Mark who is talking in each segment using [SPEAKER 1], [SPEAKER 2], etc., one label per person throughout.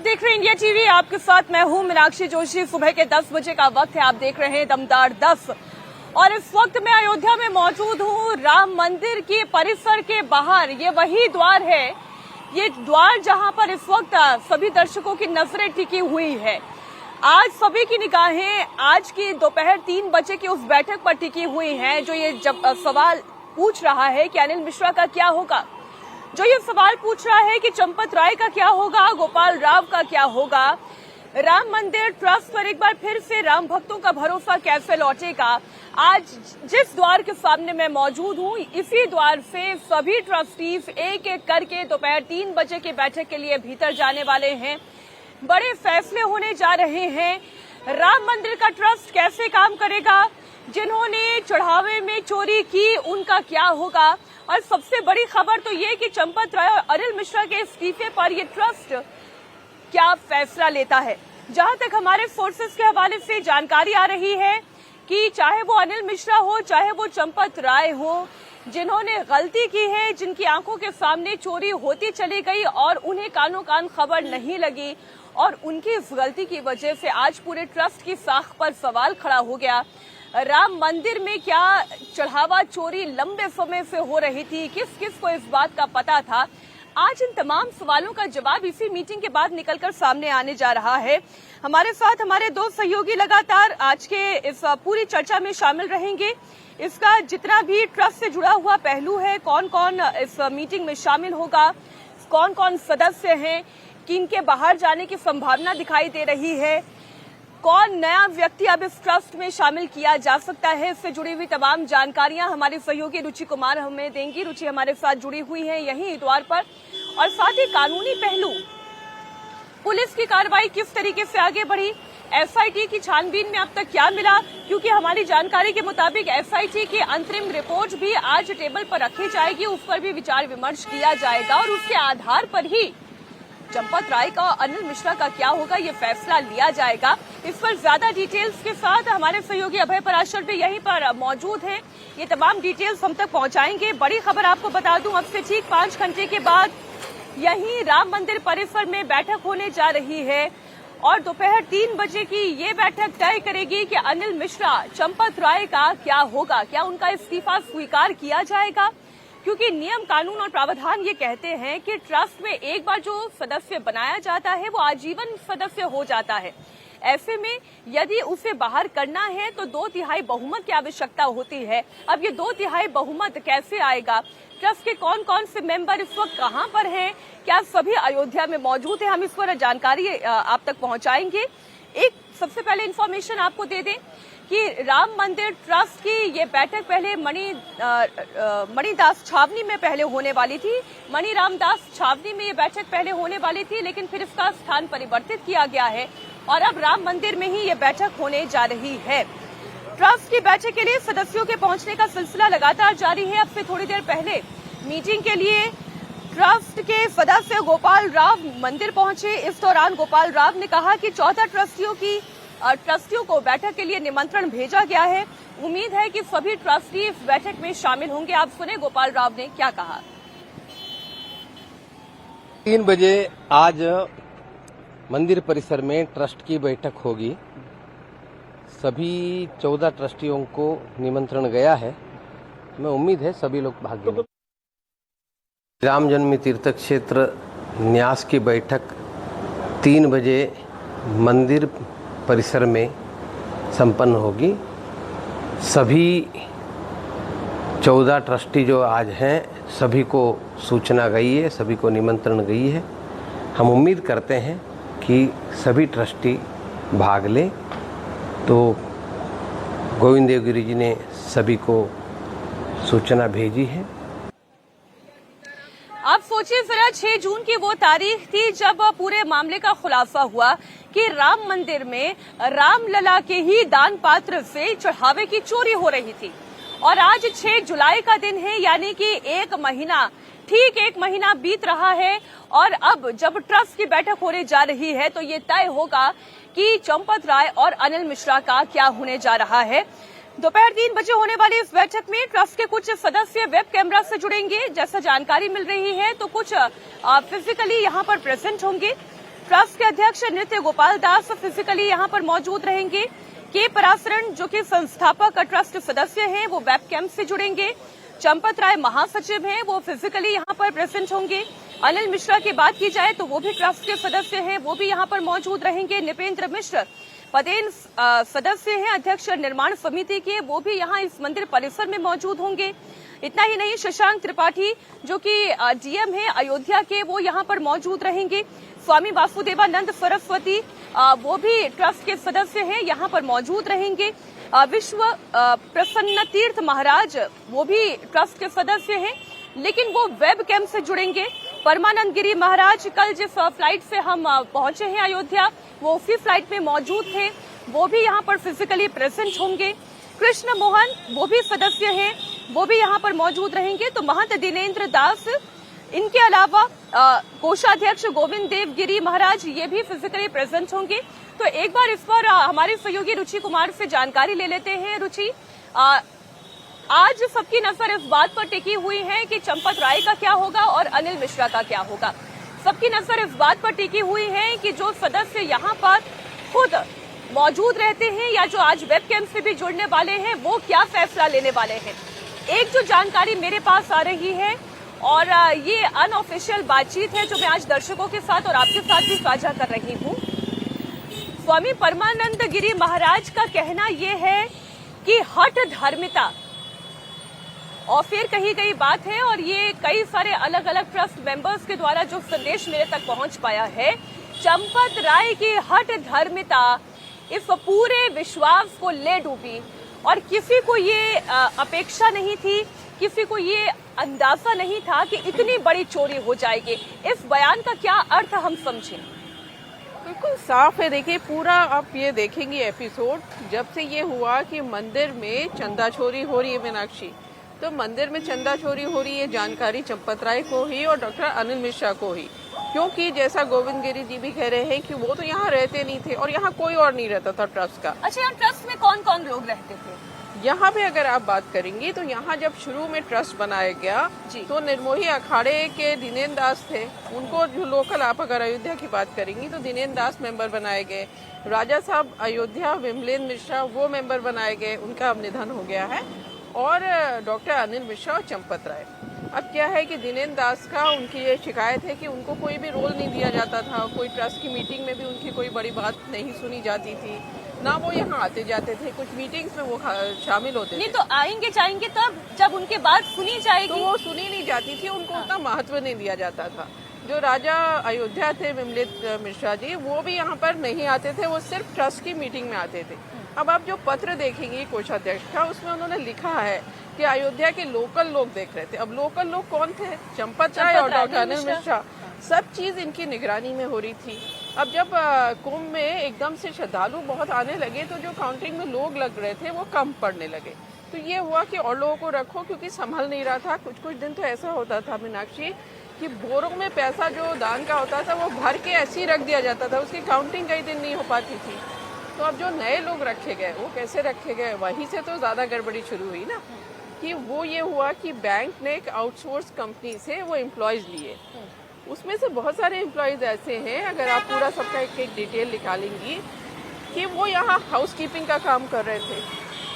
[SPEAKER 1] देख रहे हैं इंडिया टीवी। आपके साथ मैं हूं मीनाक्षी जोशी। सुबह के 10 बजे का वक्त है। आप देख रहे हैं दमदार 10 और इस वक्त मैं अयोध्या में मौजूद हूं। राम मंदिर के परिसर के बाहर ये वही द्वार है, ये द्वार जहां पर इस वक्त सभी दर्शकों की नजरें टिकी हुई है। आज सभी की निगाहें आज की दोपहर 3 बजे की उस बैठक पर टिकी हुई हैं जो ये सवाल पूछ रहा है कि अनिल मिश्रा का क्या होगा, जो ये सवाल पूछ रहा है कि चंपत राय का क्या होगा, गोपाल राव का क्या होगा, राम मंदिर ट्रस्ट पर एक बार फिर से राम भक्तों का भरोसा कैसे लौटेगा। आज जिस द्वार के सामने मैं मौजूद हूं, इसी द्वार से सभी ट्रस्टीज एक एक करके दोपहर 3 बजे की बैठक के लिए भीतर जाने वाले हैं। बड़े फैसले होने जा रहे हैं। राम मंदिर का ट्रस्ट कैसे काम करेगा, जिन्होंने चढ़ावे में चोरी की उनका क्या होगा, और सबसे बड़ी खबर तो ये कि चंपत राय और अनिल मिश्रा के इस्तीफे पर ये ट्रस्ट क्या फैसला लेता है। जहां तक हमारे सोर्सेज के हवाले से जानकारी आ रही है कि चाहे वो अनिल मिश्रा हो, चाहे वो चंपत राय हो, जिन्होंने गलती की है, जिनकी आंखों के सामने चोरी होती चली गई और उन्हें कानों कान खबर नहीं लगी, और उनकी इस गलती की वजह से आज पूरे ट्रस्ट की साख पर सवाल खड़ा हो गया। राम मंदिर में क्या चढ़ावा चोरी लंबे समय से हो रही थी, किस किस को इस बात का पता था। आज इन तमाम सवालों का जवाब इसी मीटिंग के बाद निकलकर सामने आने जा रहा है। हमारे साथ हमारे 2 सहयोगी लगातार आज के इस पूरी चर्चा में शामिल रहेंगे। इसका जितना भी ट्रस्ट से जुड़ा हुआ पहलू है, कौन कौन इस मीटिंग में शामिल होगा, कौन कौन सदस्य हैं, किनके बाहर जाने की संभावना दिखाई दे रही है, कौन नया व्यक्ति अब इस ट्रस्ट में शामिल किया जा सकता है, इससे जुड़ी हुई तमाम जानकारियां हमारे सहयोगी रुचि कुमार हमें देंगी। रुचि हमारे साथ जुड़ी हुई है यहीं द्वार पर, और साथ ही कानूनी पहलू, पुलिस की कार्रवाई किस तरीके से आगे बढ़ी, एसआईटी की छानबीन में अब तक क्या मिला, क्योंकि हमारी जानकारी के मुताबिक एसआईटी की अंतरिम रिपोर्ट भी आज टेबल पर रखी जाएगी, उस पर भी विचार विमर्श किया जाएगा और उसके आधार पर ही चंपत राय का और अनिल मिश्रा का क्या होगा ये फैसला लिया जाएगा। इस पर ज्यादा डिटेल्स के साथ हमारे सहयोगी अभय पराशर भी यहीं पर मौजूद हैं। ये तमाम डिटेल्स हम तक पहुंचाएंगे। बड़ी खबर आपको बता दूं, अब से ठीक 5 घंटे के बाद यहीं राम मंदिर परिसर में बैठक होने जा रही है और दोपहर 3 बजे की ये बैठक तय करेगी कि अनिल मिश्रा, चंपत राय का क्या होगा, क्या उनका इस्तीफा स्वीकार किया जाएगा, क्योंकि नियम कानून और प्रावधान ये कहते हैं कि ट्रस्ट में एक बार जो सदस्य बनाया जाता है वो आजीवन सदस्य हो जाता है। ऐसे में यदि उसे बाहर करना है तो 2/3 बहुमत की आवश्यकता होती है। अब ये 2/3 बहुमत कैसे आएगा, ट्रस्ट के कौन कौन से मेंबर इस वक्त कहां पर हैं, क्या सभी अयोध्या में मौजूद हैं, हम इस पर जानकारी आप तक पहुंचाएंगे। एक सबसे पहले इन्फॉर्मेशन आपको दे दें कि राम मंदिर ट्रस्ट की ये बैठक पहले मणिदास छावनी में पहले होने वाली थी। मणि रामदास छावनी में ये बैठक पहले होने वाली थी, लेकिन फिर इसका स्थान परिवर्तित किया गया है और अब राम मंदिर में ही ये बैठक होने जा रही है। ट्रस्ट की बैठक के लिए सदस्यों के पहुंचने का सिलसिला लगातार जारी है। अब से थोड़ी देर पहले मीटिंग के लिए ट्रस्ट के सदस्य गोपाल राव मंदिर पहुंचे। इस दौरान गोपाल राव ने कहा कि 14 ट्रस्टियों को बैठक के लिए निमंत्रण भेजा गया है। उम्मीद है कि सभी ट्रस्टी इस बैठक में शामिल होंगे। आप सुने गोपाल राव ने क्या कहा।
[SPEAKER 2] 3 बजे आज मंदिर परिसर में ट्रस्ट की बैठक होगी। सभी 14 ट्रस्टियों को निमंत्रण गया है। मैं उम्मीद है सभी लोग भाग लेंगे। राम जन्म तीर्थ क्षेत्र न्यास की बैठक 3 बजे मंदिर परिसर में संपन्न होगी। सभी 14 ट्रस्टी जो आज हैं सभी को सूचना गई है, सभी को निमंत्रण गई है। हम उम्मीद करते हैं कि सभी ट्रस्टी भाग लें। तो गोविंद देवगिरी जी ने सभी को सूचना भेजी है।
[SPEAKER 1] आप सोचिए जरा, 6 जून की वो तारीख थी जब पूरे मामले का खुलासा हुआ कि राम मंदिर में रामलला के ही दान पात्र से चढ़ावे की चोरी हो रही थी, और आज 6 जुलाई का दिन है, यानी कि ठीक एक महीना बीत रहा है। और अब जब ट्रस्ट की बैठक होने जा रही है तो ये तय होगा कि चंपत राय और अनिल मिश्रा का क्या होने जा रहा है। दोपहर 3 बजे होने वाली इस बैठक में ट्रस्ट के कुछ सदस्य वेब कैमरा से जुड़ेंगे, जैसा जानकारी मिल रही है, तो कुछ फिजिकली यहां पर प्रेजेंट होंगे। ट्रस्ट के अध्यक्ष नृत्य गोपाल दास फिजिकली यहां पर मौजूद रहेंगे। के पराशरण जो कि संस्थापक ट्रस्ट सदस्य हैं, वो वेब कैंप से जुड़ेंगे। चंपत राय महासचिव हैं, वो फिजिकली यहां पर प्रेजेंट होंगे। अनिल मिश्रा की बात की जाए तो वो भी ट्रस्ट के सदस्य हैं, वो भी यहां पर मौजूद रहेंगे। निपेंद्र मिश्र पदेन सदस्य हैं, अध्यक्ष निर्माण समिति के, वो भी यहां इस मंदिर परिसर में मौजूद होंगे। इतना ही नहीं, शशांक त्रिपाठी जो कि डीएम है अयोध्या के, वो यहां पर मौजूद रहेंगे। स्वामी वासुदेवानंद सरस्वती वो भी ट्रस्ट के सदस्य हैं, यहां पर मौजूद रहेंगे। विश्व प्रसन्न तीर्थ महाराज वो भी ट्रस्ट के सदस्य हैं, लेकिन वो वेब कैंप से जुड़ेंगे। परमानंद गिरी महाराज कल जिस फ्लाइट से हम पहुंचे हैं अयोध्या, वो उसी फ्लाइट में मौजूद थे, वो भी यहां पर फिजिकली प्रेजेंट होंगे। कृष्ण मोहन वो भी सदस्य हैं, वो भी यहां पर मौजूद रहेंगे। तो महंत दिनेंद्र दास, इनके अलावा कोषाध्यक्ष गोविंद देव गिरी महाराज ये भी फिजिकली प्रेजेंट होंगे। तो एक बार इस पर हमारे सहयोगी रुचि कुमार से जानकारी ले लेते हैं। रुचि, आज सबकी नजर इस बात पर टिकी हुई है कि चंपत राय का क्या होगा और अनिल मिश्रा का क्या होगा। सबकी नजर इस बात पर टिकी हुई है कि जो सदस्य यहाँ पर खुद मौजूद रहते हैं या जो आज वेब कैंप से भी जुड़ने वाले हैं, वो क्या फैसला लेने वाले हैं। एक जो जानकारी मेरे पास आ रही है और ये अनऑफिशियल बातचीत है जो मैं आज दर्शकों के साथ और आपके साथ भी साझा कर रही हूँ। स्वामी परमानंद गिरी महाराज का कहना ये है कि हठ धर्मिता और फिर कही गई बात है, और ये कई सारे अलग अलग ट्रस्ट मेंबर्स के द्वारा जो संदेश मेरे तक पहुंच पाया है, चंपत राय की हठ धर्मिता इस पूरे विश्वास को ले डूबी और किसी को ये अपेक्षा नहीं थी, किसी को ये अंदाजा नहीं था कि इतनी बड़ी चोरी हो जाएगी। इस बयान का क्या अर्थ हम समझें?
[SPEAKER 3] बिल्कुल साफ है। देखिए, पूरा आप ये देखेंगे एपिसोड, जब से ये हुआ कि मंदिर में चंदा चोरी हो रही है मीनाक्षी, तो मंदिर में चंदा चोरी हो रही है जानकारी चंपत राय को ही और डॉक्टर अनिल मिश्रा को ही, क्योंकि जैसा गोविंद गिरी जी भी कह रहे हैं कि वो तो यहाँ रहते नहीं थे और यहाँ कोई और नहीं रहता था ट्रस्ट का।
[SPEAKER 1] अच्छा, यहाँ ट्रस्ट में कौन कौन लोग रहते थे?
[SPEAKER 3] यहाँ पे अगर आप बात करेंगी तो यहाँ जब शुरू में ट्रस्ट बनाया गया तो निर्मोही अखाड़े के दिनेंद्र दास थे, उनको जो लोकल, आप अगर अयोध्या की बात करेंगी तो दिनेंद्र दास मेंबर बनाए गए। राजा साहब अयोध्या विमलेंद्र मिश्रा वो मेंबर बनाए गए, उनका अब निधन हो गया है। और डॉक्टर अनिल मिश्रा और चंपत राय। अब क्या है कि दिनेंद्र दास का, उनकी ये शिकायत है कि उनको कोई भी रोल नहीं दिया जाता था, कोई ट्रस्ट की मीटिंग में भी उनकी कोई बड़ी बात नहीं सुनी जाती थी, ना वो यहाँ आते जाते थे, कुछ मीटिंग्स में वो शामिल होते थे।
[SPEAKER 1] नहीं तो आएंगे जाएंगे तब जब उनके बात सुनी जाएगी,
[SPEAKER 3] तो वो सुनी नहीं जाती थी, उनको उतना महत्व नहीं दिया जाता था। जो राजा अयोध्या थे विमलेंद्र मिश्रा जी, वो भी यहाँ पर नहीं आते थे, वो सिर्फ ट्रस्ट की मीटिंग में आते थे। अब आप जो पत्र देखेंगे कोषाध्यक्ष का, उसमें उन्होंने लिखा है कि अयोध्या के लोकल लोग देख रहे थे। अब लोकल लोग कौन थे? चंपत राय और डॉक्टर अनिल मिश्रा। सब चीज इनकी निगरानी में हो रही थी। अब जब कुंभ में एकदम से श्रद्धालु बहुत आने लगे तो जो काउंटिंग में लोग लग रहे थे वो कम पड़ने लगे। तो ये हुआ कि और लोगों को रखो, क्योंकि संभल नहीं रहा था। कुछ दिन तो ऐसा होता था मीनाक्षी कि बोरों में पैसा जो दान का होता था वो भर के ऐसे ही रख दिया जाता था, उसकी काउंटिंग कई दिन नहीं हो पाती थी। तो अब जो नए लोग रखे गए, वो कैसे रखे गए, वहीं से तो ज़्यादा गड़बड़ी शुरू हुई ना। कि वो ये हुआ कि बैंक ने एक आउटसोर्स कंपनी से वो एम्प्लॉयज़ लिए। उसमें से बहुत सारे एम्प्लॉयज़ ऐसे हैं, अगर आप पूरा सबका एक एक डिटेल निकालेंगी, कि वो यहाँ हाउसकीपिंग का काम कर रहे थे।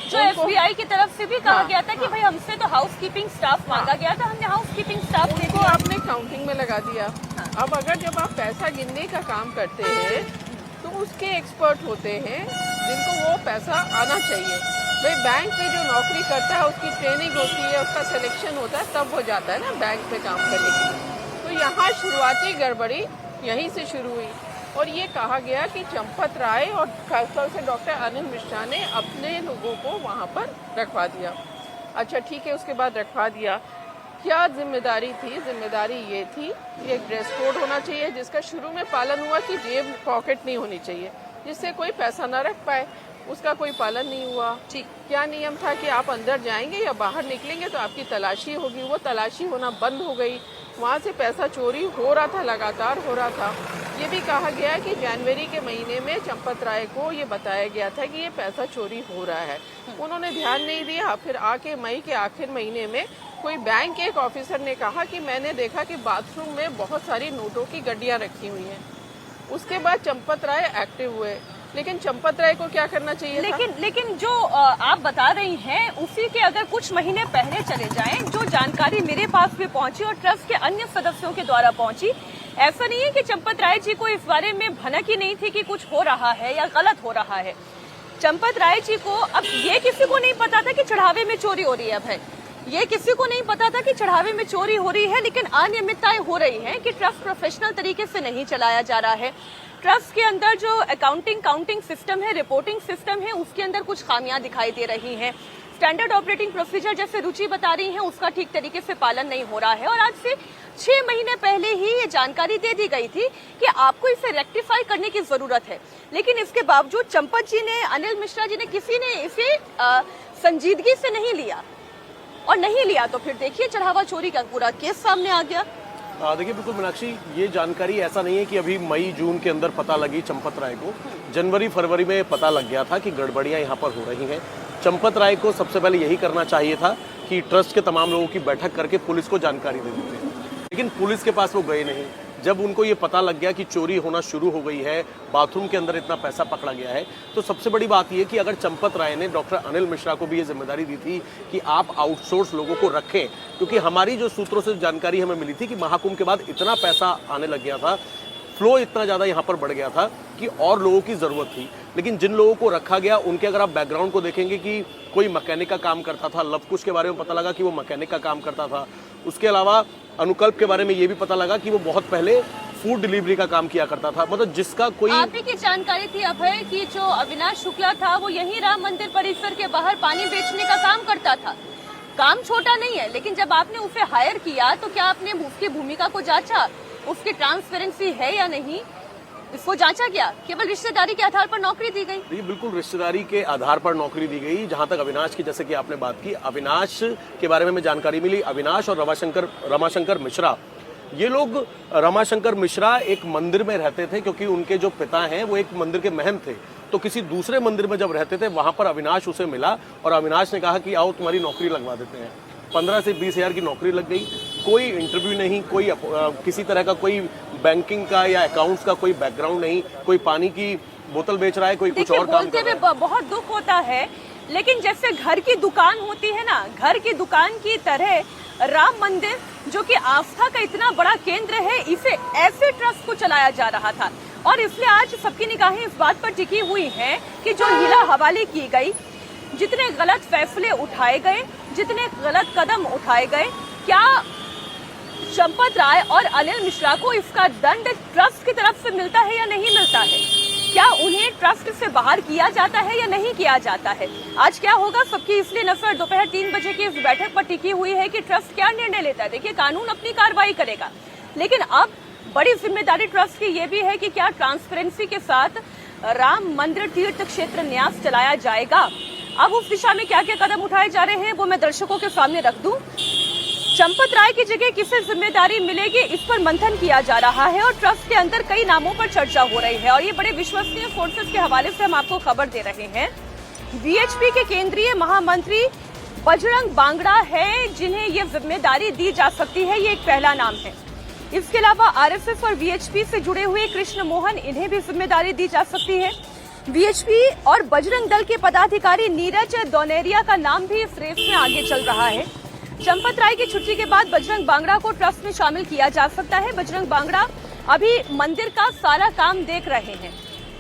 [SPEAKER 1] जो एफबीआई की तरफ से भी कहा गया था कि भाई हमसे तो हाउसकीपिंग स्टाफ मांगा गया था, हमने हाउसकीपिंग स्टाफ
[SPEAKER 3] को आपने काउंटिंग में लगा दिया। अब अगर जब आप पैसा गिनने का काम करते हैं तो उसके एक्सपर्ट होते हैं जिनको वो पैसा आना चाहिए। भाई बैंक में जो नौकरी करता है उसकी ट्रेनिंग होती है, उसका सिलेक्शन होता है, तब वो जाता है ना बैंक में काम करने के लिए। तो यहाँ शुरुआती गड़बड़ी यहीं से शुरू हुई और ये कहा गया कि चंपत राय और खासतौर से डॉक्टर अनिल मिश्रा ने अपने लोगों को वहाँ पर रखवा दिया। अच्छा ठीक है, उसके बाद रखवा दिया, क्या जिम्मेदारी थी? जिम्मेदारी ये थी कि एक ड्रेस कोड होना चाहिए जिसका शुरू में पालन हुआ कि जेब पॉकेट नहीं होनी चाहिए जिससे कोई पैसा ना रख पाए, उसका कोई पालन नहीं हुआ। ठीक, क्या नियम था कि आप अंदर जाएंगे या बाहर निकलेंगे तो आपकी तलाशी होगी, वो तलाशी होना बंद हो गई। वहाँ से पैसा चोरी हो रहा था, लगातार हो रहा था। ये भी कहा गया कि जनवरी के महीने में चंपत राय को ये बताया गया था कि ये पैसा चोरी हो रहा है, उन्होंने ध्यान नहीं दिया। फिर आके मई के आखिर महीने में कोई बैंक के एक ऑफिसर ने कहा कि मैंने देखा कि बाथरूम में बहुत सारी नोटों की गड्डियाँ रखी हुई हैं। उसके बाद चंपत राय एक्टिव हुए, लेकिन चंपत राय को क्या करना चाहिए था?
[SPEAKER 1] लेकिन जो आप बता रही हैं उसी के अगर कुछ महीने पहले चले जाएं, जो जानकारी मेरे पास भी पहुंची और ट्रस्ट के अन्य सदस्यों के द्वारा पहुंची, ऐसा नहीं है कि चंपत राय जी को इस बारे में भनक ही नहीं थी कि कुछ हो रहा है या गलत हो रहा है। चंपत राय जी को अब ये किसी को नहीं पता था कि चढ़ावे में चोरी हो रही है। भाई ये किसी को नहीं पता था कि चढ़ावे में चोरी हो रही है, लेकिन अनियमितताएं हो रही हैं कि ट्रस्ट प्रोफेशनल तरीके से नहीं चलाया जा रहा है। ट्रस्ट के अंदर जो काउंटिंग सिस्टम है, रिपोर्टिंग सिस्टम है, उसके अंदर कुछ खामियां दिखाई दे रही हैं। स्टैंडर्ड ऑपरेटिंग प्रोसीजर जैसे रुचि बता रही हैं उसका ठीक तरीके से पालन नहीं हो रहा है। और आज से 6 महीने पहले ही ये जानकारी दे दी गई थी कि आपको इसे रेक्टिफाई करने की जरूरत है, लेकिन इसके बावजूद चंपत जी ने, अनिल मिश्रा जी ने, किसी ने इसे संजीदगी से नहीं लिया। और नहीं लिया तो फिर देखिए चढ़ावा चोरी का पूरा केस सामने आ गया।
[SPEAKER 4] देखिए बिल्कुल मीनाक्षी, ये जानकारी ऐसा नहीं है कि अभी मई जून के अंदर पता लगी चंपत राय को। जनवरी फरवरी में पता लग गया था कि गड़बड़ियां यहाँ पर हो रही हैं। चंपत राय को सबसे पहले यही करना चाहिए था कि ट्रस्ट के तमाम लोगों की बैठक करके पुलिस को जानकारी दे देते, लेकिन पुलिस के पास वो गए नहीं। जब उनको ये पता लग गया कि चोरी होना शुरू हो गई है, बाथरूम के अंदर इतना पैसा पकड़ा गया है, तो सबसे बड़ी बात ये कि अगर चंपत राय ने डॉक्टर अनिल मिश्रा को भी ये जिम्मेदारी दी थी कि आप आउटसोर्स लोगों को रखें, क्योंकि हमारी जो सूत्रों से जानकारी हमें मिली थी कि महाकुंभ के बाद इतना पैसा आने लग गया था, फ्लो इतना ज़्यादा यहाँ पर बढ़ गया था कि और लोगों की ज़रूरत थी। लेकिन जिन लोगों को रखा गया उनके अगर आप बैकग्राउंड को देखेंगे कि कोई मैकेनिक का काम करता था, लव कुश के बारे में पता लगा कि वो मैकेनिक का काम करता था। उसके अलावा अनुकल्प के बारे में ये भी पता लगा कि वो बहुत पहले फूड डिलीवरी का काम किया करता था। मतलब जिसका कोई
[SPEAKER 1] आप ही की जानकारी थी अभय कि जो अविनाश शुक्ला था वो यही राम मंदिर परिसर के बाहर पानी बेचने का काम करता था। काम छोटा नहीं है, लेकिन जब आपने उसे हायर किया तो क्या आपने उसकी भूमिका को जांचा, उसकी ट्रांसपेरेंसी है या नहीं, इसको जांचा गया? केवल रिश्तेदारी के आधार पर नौकरी दी गई?
[SPEAKER 4] ये बिल्कुल रिश्तेदारी के आधार पर नौकरी दी गई। जहां तक अविनाश की, जैसे कि आपने बात की, अविनाश के बारे में जानकारी मिली। अविनाश और रमाशंकर मिश्रा, ये लोग, रमाशंकर मिश्रा एक मंदिर में रहते थे क्योंकि उनके जो पिता हैं वो एक मंदिर के महंत थे। तो किसी दूसरे मंदिर में जब रहते थे वहां पर अविनाश उसे मिला और अविनाश ने कहा कि आओ तुम्हारी नौकरी लगवा देते हैं। 15 से 20 हज़ार की नौकरी लग गई। कोई इंटरव्यू नहीं, कोई किसी तरह का कोई बैंकिंग का या अकाउंट्स का कोई बैकग्राउंड नहीं, कोई पानी की बोतल बेच रहा है, कोई कुछ और काम कर रहा है।
[SPEAKER 1] बहुत दुख होता है, लेकिन जैसे घर की दुकान होती है ना, घर की दुकान की तरह राम मंदिर जो कि आस्था का इतना बड़ा केंद्र है, इसे ऐसे ट्रस्ट को चलाया जा रहा था। और इसलिए आज सबकी निगाहें इस बात पर टिकी हुई हैं कि जो हिला हवाली की गई, जितने गलत फैसले उठाए गए, जितने गलत कदम उठाए गए, क्या चंपत राय और अनिल मिश्रा को इसका दंड ट्रस्ट की तरफ से मिलता है या नहीं मिलता है? क्या उन्हें ट्रस्ट से बाहर किया जाता है या नहीं किया जाता है? आज क्या होगा सबकी इसलिए नजर दोपहर 3 बजे की इस बैठक पर टिकी हुई है कि ट्रस्ट क्या निर्णय लेता है। देखिए, कानून अपनी कार्रवाई करेगा, लेकिन अब बड़ी जिम्मेदारी ट्रस्ट की ये भी है कि क्या ट्रांसपेरेंसी के साथ राम मंदिर तीर्थ क्षेत्र न्यास चलाया जाएगा। अब उस दिशा में क्या क्या कदम उठाए जा रहे हैं वो मैं दर्शकों के सामने रख दूं। चंपत राय की जगह किसे जिम्मेदारी मिलेगी, इस पर मंथन किया जा रहा है और ट्रस्ट के अंदर कई नामों पर चर्चा हो रही है। और ये बड़े विश्वसनीय सोर्सेज के हवाले से हम आपको खबर दे रहे हैं। वीएचपी के केंद्रीय महामंत्री बजरंग बांगड़ा है जिन्हें ये जिम्मेदारी दी जा सकती है, ये एक पहला नाम है। इसके अलावा आरएसएस और वीएचपी से जुड़े हुए कृष्ण मोहन, इन्हें भी जिम्मेदारी दी जा सकती है। वीएचपी और बजरंग दल के पदाधिकारी नीरज दोनेरिया का नाम भी इस रेस में आगे चल रहा है। चंपत राय की छुट्टी के बाद बजरंग बांगड़ा को ट्रस्ट में शामिल किया जा सकता है। बजरंग बांगड़ा अभी मंदिर का सारा काम देख रहे हैं।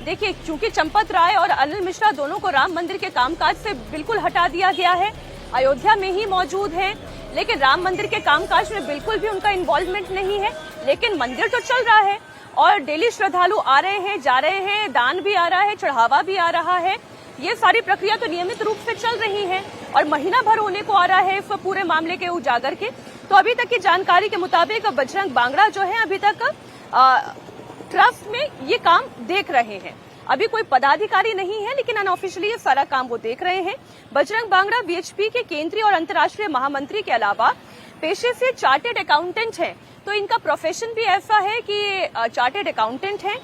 [SPEAKER 1] देखिए, चूंकि चंपत राय और अनिल मिश्रा दोनों को राम मंदिर के कामकाज से बिल्कुल हटा दिया गया है, अयोध्या में ही मौजूद हैं, लेकिन राम मंदिर के कामकाज में बिल्कुल भी उनका इन्वॉल्वमेंट नहीं है। लेकिन मंदिर तो चल रहा है और डेली श्रद्धालु आ रहे हैं, जा रहे हैं, दान भी आ रहा है, चढ़ावा भी आ रहा है। ये सारी प्रक्रिया तो नियमित रूप से चल रही है और महीना भर होने को आ रहा है इस पूरे मामले के उजागर के। तो अभी तक की जानकारी के मुताबिक बजरंग बांगड़ा जो है अभी तक ट्रस्ट में ये काम देख रहे हैं। अभी कोई पदाधिकारी नहीं है, लेकिन अनऑफिशियली ये सारा काम वो देख रहे हैं। बजरंग बांगड़ा वीएचपी के केंद्रीय और अंतर्राष्ट्रीय महामंत्री के अलावा पेशे से चार्टेड अकाउंटेंट हैं। तो इनका प्रोफेशन भी ऐसा है कि चार्टेड अकाउंटेंट हैं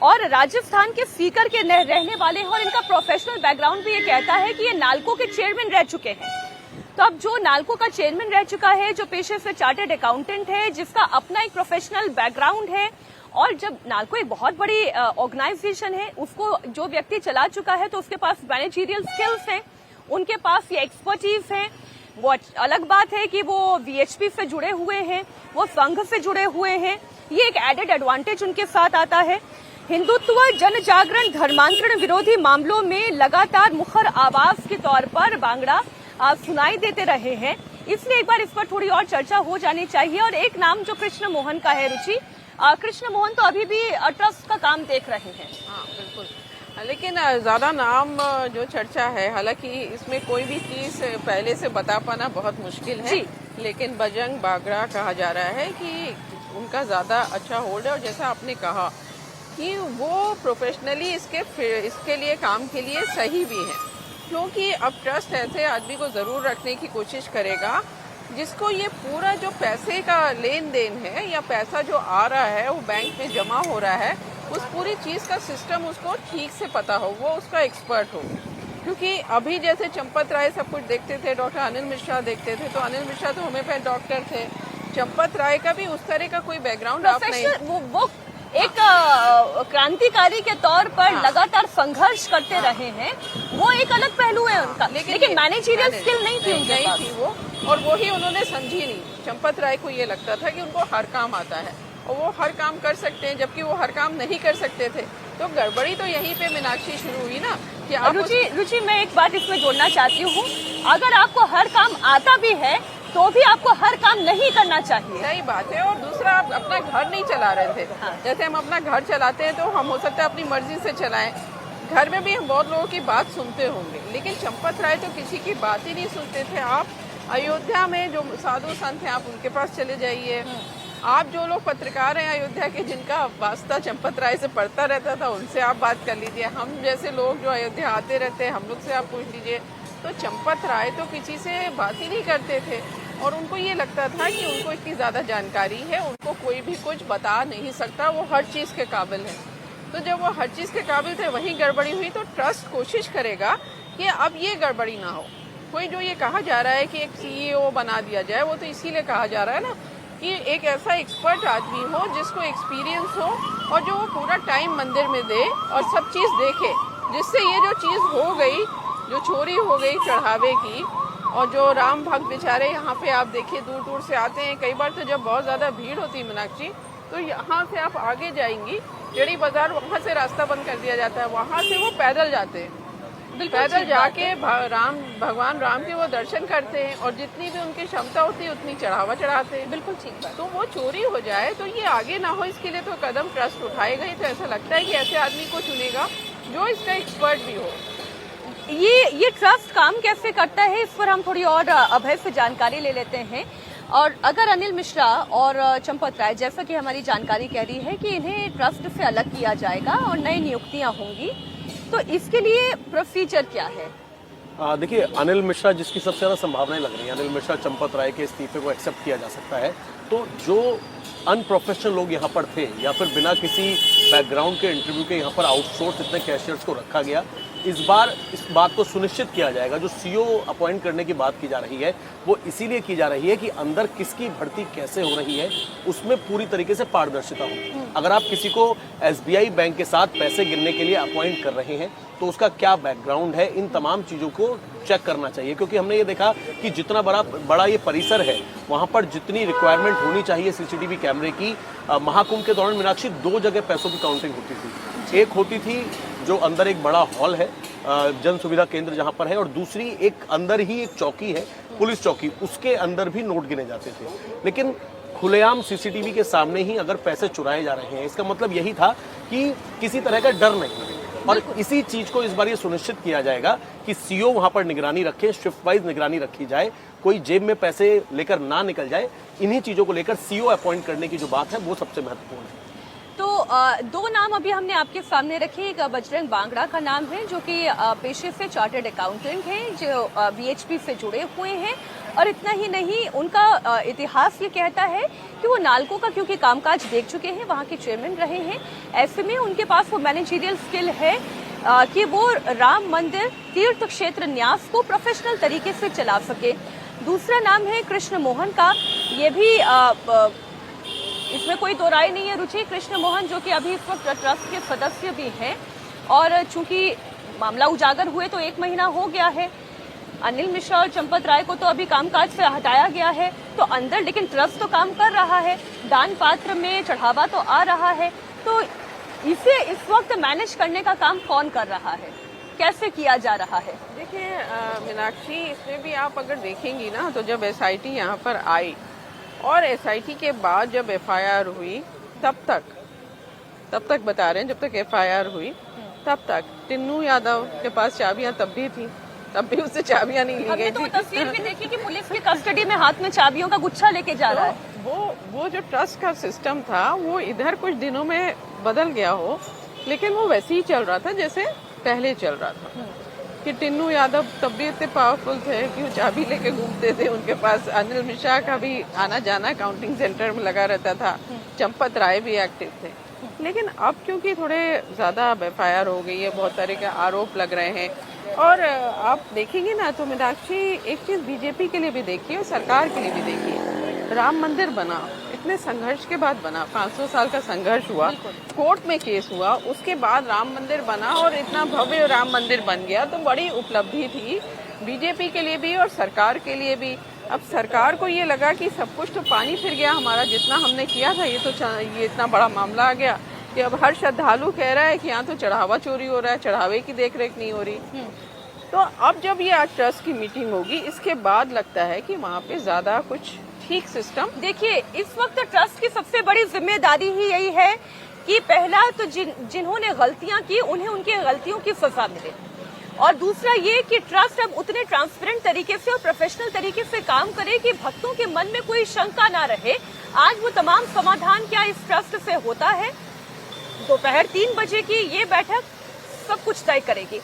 [SPEAKER 1] और राजस्थान के सीकर के रहने वाले हैं और इनका प्रोफेशनल बैकग्राउंड भी ये कहता है कि ये नालको के चेयरमैन रह चुके हैं। तो अब जो नालको का चेयरमैन रह चुका है, जो पेशे से चार्टर्ड अकाउंटेंट है, जिसका अपना एक प्रोफेशनल बैकग्राउंड है, और जब नालको एक बहुत बड़ी ऑर्गेनाइजेशन है, उसको जो व्यक्ति चला चुका है तो उसके पास मैनेजरियल स्किल्स हैं, उनके पास ये एक्सपर्टीज है। वो अलग बात है कि वो वीएचपी से जुड़े हुए हैं, वो संघ से जुड़े हुए हैं, ये एक एडेड एडवांटेज उनके साथ आता है। हिंदुत्व, जन जागरण, धर्मांतरण विरोधी मामलों में लगातार मुखर आवाज के तौर पर बांगड़ा सुनाई देते रहे हैं, इसलिए एक बार इस पर थोड़ी और चर्चा हो जानी चाहिए। और एक नाम जो कृष्ण मोहन का है, रुचि, कृष्ण मोहन तो अभी भी ट्रस्ट का काम देख रहे हैं।
[SPEAKER 3] हाँ बिल्कुल, लेकिन ज्यादा नाम जो चर्चा है, हालांकि इसमें कोई भी चीज पहले से बता पाना बहुत मुश्किल है, लेकिन बजरंग बांगड़ा कहा जा रहा है कि उनका ज्यादा अच्छा होल्ड है। और जैसा आपने कहा कि वो प्रोफेशनली इसके लिए काम के लिए सही भी है, क्योंकि अब ट्रस्ट ऐसे आदमी को जरूर रखने की कोशिश करेगा जिसको ये पूरा जो पैसे का लेन देन है या पैसा जो आ रहा है वो बैंक में जमा हो रहा है, उस पूरी चीज का सिस्टम उसको ठीक से पता हो, वो उसका एक्सपर्ट हो। क्योंकि अभी जैसे चंपत राय सब कुछ देखते थे, डॉक्टर अनिल मिश्रा देखते थे, तो अनिल मिश्रा तो होम्योपैथ डॉक्टर थे, चंपत राय का भी उस तरह का कोई बैकग्राउंड आप नहीं,
[SPEAKER 1] वो एक क्रांतिकारी के तौर पर लगातार संघर्ष करते रहे हैं, वो एक अलग पहलू है उनका, लेकिन मैनेजरियल स्किल नहीं थी उनके पास।
[SPEAKER 3] थी वो, और वो ही उन्होंने समझी नहीं। चंपत राय को ये लगता था कि उनको हर काम आता है और वो हर काम कर सकते हैं, जबकि वो हर काम नहीं कर सकते थे। तो गड़बड़ी तो यहीं पे मीनाक्षी शुरू हुई ना कि आप
[SPEAKER 1] रुचि मैं एक बात इसमें जोड़ना चाहती हूँ, अगर आपको हर काम आता भी है तो भी आपको हर काम नहीं करना चाहिए।
[SPEAKER 3] सही बात है। और दूसरा, आप अपना घर नहीं चला रहे थे। हाँ। जैसे हम अपना घर चलाते हैं तो हम हो सकता है अपनी मर्जी से चलाएं, घर में भी हम बहुत लोगों की बात सुनते होंगे, लेकिन चंपत राय तो किसी की बात ही नहीं सुनते थे। आप अयोध्या में जो साधु संत हैं, आप उनके पास चले जाइए। आप जो लोग पत्रकार हैं अयोध्या के, जिनका वास्ता चंपत राय से पड़ता रहता था, उनसे आप बात कर लीजिए। हम जैसे लोग जो अयोध्या आते रहते हैं, हम लोग से आप पूछ लीजिए। तो चंपत राय तो किसी से बात ही नहीं करते थे और उनको ये लगता था कि उनको इतनी ज़्यादा जानकारी है, उनको कोई भी कुछ बता नहीं सकता, वो हर चीज़ के काबिल है। तो जब वो हर चीज़ के काबिल थे, वहीं गड़बड़ी हुई। तो ट्रस्ट कोशिश करेगा कि अब ये गड़बड़ी ना हो। कोई जो ये कहा जा रहा है कि एक सीईओ बना दिया जाए, वो तो इसीलिए कहा जा रहा है ना कि एक ऐसा एक्सपर्ट आदमी हो जिसको एक्सपीरियंस हो और जो वो पूरा टाइम मंदिर में दे और सब चीज़ देखे, जिससे ये जो चीज़ हो गई, जो चोरी हो गई चढ़ावे की, और जो राम भक्त बेचारे यहाँ पे आप देखिए दूर दूर से आते हैं। कई बार तो जब बहुत ज़्यादा भीड़ होती है मीनाक्षी, तो यहाँ से आप आगे जाएंगी, जेडी बाजार, वहाँ से रास्ता बंद कर दिया जाता है, वहाँ से वो पैदल जाते हैं। पैदल जाके भगवान राम के वो दर्शन करते हैं और जितनी भी उनकी क्षमता होती है उतनी चढ़ावा चढ़ाते हैं। बिल्कुल ठीक बात। तो वो चोरी हो जाए तो ये आगे ना हो, इसके लिए तो कदम ट्रस्ट उठाएगा ही। तो ऐसा लगता है कि ऐसे आदमी को चुनेगा जो इसका एक्सपर्ट भी हो।
[SPEAKER 1] ये ट्रस्ट काम कैसे करता है, इस पर हम थोड़ी और अभय से जानकारी ले लेते हैं। और अगर अनिल मिश्रा और चंपत राय, जैसा कि हमारी जानकारी कह रही है कि इन्हें ट्रस्ट से अलग किया जाएगा और नई नियुक्तियां होंगी, तो इसके लिए प्रोसीजर क्या है?
[SPEAKER 4] देखिए, अनिल मिश्रा जिसकी सबसे ज़्यादा संभावनाएं लग रही हैं, अनिल मिश्रा चंपत राय के इस्तीफे को एक्सेप्ट किया जा सकता है। तो जो अनप्रोफेशनल लोग यहाँ पर थे या फिर बिना किसी बैकग्राउंड के इंटरव्यू के यहाँ पर आउटसोर्स इतने कैशियर्स को रखा गया, इस बार इस बात को सुनिश्चित किया जाएगा। जो सीईओ अपॉइंट करने की बात की जा रही है, वो इसीलिए की जा रही है कि अंदर किसकी भर्ती कैसे हो रही है, उसमें पूरी तरीके से पारदर्शिता हो। अगर आप किसी को एसबीआई बैंक के साथ पैसे गिनने के लिए अपॉइंट कर रहे हैं, तो उसका क्या बैकग्राउंड है, इन तमाम चीज़ों को चेक करना चाहिए। क्योंकि हमने ये देखा कि जितना बड़ा ये परिसर है, वहाँ पर जितनी रिक्वायरमेंट होनी चाहिए सीसीटीवी कैमरे की, महाकुंभ के दौरान मीनाक्षी 2 जगह पैसों की काउंटिंग होती थी। एक होती थी जो अंदर एक बड़ा हॉल है, जन सुविधा केंद्र जहाँ पर है, और दूसरी एक अंदर ही एक चौकी है, पुलिस चौकी, उसके अंदर भी नोट गिने जाते थे। लेकिन खुलेआम सीसीटीवी के सामने ही अगर पैसे चुराए जा रहे हैं, इसका मतलब यही था कि किसी तरह का डर नहीं है। और इसी चीज को इस बार ये सुनिश्चित किया जाएगा कि सीईओ वहां पर निगरानी रखे, शिफ्ट वाइज निगरानी रखी जाए, कोई जेब में पैसे लेकर ना निकल जाए। इन्हीं चीजों को लेकर सीईओ अपॉइंट करने की जो बात है वो सबसे महत्वपूर्ण है।
[SPEAKER 1] तो 2 नाम अभी हमने आपके सामने रखे। एक बजरंग बांगड़ा का नाम है, जो कि पेशे से चार्टर्ड अकाउंटेंट हैं, जो वीएचपी से जुड़े हुए हैं। और इतना ही नहीं, उनका इतिहास ये कहता है कि वो नालको का क्योंकि कामकाज देख चुके हैं, वहाँ के चेयरमैन रहे हैं, ऐसे में उनके पास वो मैनेजरियल स्किल है कि वो राम मंदिर तीर्थ क्षेत्र न्यास को प्रोफेशनल तरीके से चला सके। दूसरा नाम है कृष्ण मोहन का। ये भी इसमें कोई दो राय नहीं है। रुचि, कृष्ण मोहन जो कि अभी इस वक्त ट्रस्ट के सदस्य भी हैं, और चूंकि मामला उजागर हुए तो 1 महीना हो गया है। अनिल मिश्रा और चंपत राय को तो अभी कामकाज से हटाया गया है, तो अंदर लेकिन ट्रस्ट तो काम कर रहा है, दान पात्र में चढ़ावा तो आ रहा है। तो इसे इस वक्त मैनेज करने का काम कौन कर रहा है, कैसे किया जा रहा है?
[SPEAKER 3] देखिए मीनाक्षी, इसमें भी आप अगर देखेंगी ना, तो जब एसआईटी यहाँ पर आई और एसआईटी के बाद जब एफआईआर हुई, तब तक बता रहे हैं, जब तक एफआईआर हुई तब तक टिन्नू यादव के पास चाबियां तब भी थी, तब भी उससे चाबियां नहीं ली गई
[SPEAKER 1] तो
[SPEAKER 3] थी।
[SPEAKER 1] तस्वीर भी देखी कि पुलिस की कस्टडी में हाथ में चाबियों का गुच्छा लेके जा रहा है।
[SPEAKER 3] वो जो ट्रस्ट का सिस्टम था वो इधर कुछ दिनों में बदल गया हो, लेकिन वो वैसे ही चल रहा था जैसे पहले चल रहा था। कि टिन्नू यादव तब भी इतने पावरफुल थे कि वो चाबी लेके घूमते थे, उनके पास अनिल मिश्रा का भी आना जाना काउंटिंग सेंटर में लगा रहता था, चंपत राय भी एक्टिव थे। लेकिन अब क्योंकि थोड़े ज्यादा एफआईआर हो गई है, बहुत तरह के आरोप लग रहे हैं, और आप देखेंगे ना तो मीनाक्षी, एक चीज बीजेपी के लिए भी देखिए और सरकार के लिए भी देखिए, राम मंदिर बना, इतने संघर्ष के बाद बना, 500 साल का संघर्ष हुआ, कोर्ट में केस हुआ, उसके बाद राम मंदिर बना और इतना भव्य राम मंदिर बन गया, तो बड़ी उपलब्धि थी बीजेपी के लिए भी और सरकार के लिए भी। अब सरकार को ये लगा कि सब कुछ तो पानी फिर गया हमारा, जितना हमने किया था ये इतना बड़ा मामला आ गया कि अब हर श्रद्धालु कह रहा है कि यहाँ तो चढ़ावा चोरी हो रहा है, चढ़ावे की देखरेख नहीं हो रही। तो अब जब ये आज ट्रस्ट की मीटिंग होगी, इसके बाद लगता है कि वहाँ पे ज्यादा कुछ ठीक सिस्टम।
[SPEAKER 1] देखिए, इस वक्त ट्रस्ट की सबसे बड़ी जिम्मेदारी ही यही है कि पहला तो जिन्होंने गलतियां की उन्हें उनकी गलतियों की सजा मिले, और दूसरा ये कि ट्रस्ट अब उतने ट्रांसपेरेंट तरीके से और प्रोफेशनल तरीके से काम करे कि भक्तों के मन में कोई शंका ना रहे। आज वो तमाम समाधान क्या इस ट्रस्ट से होता है, दोपहर 3 बजे की ये बैठक सब कुछ तय करेगी।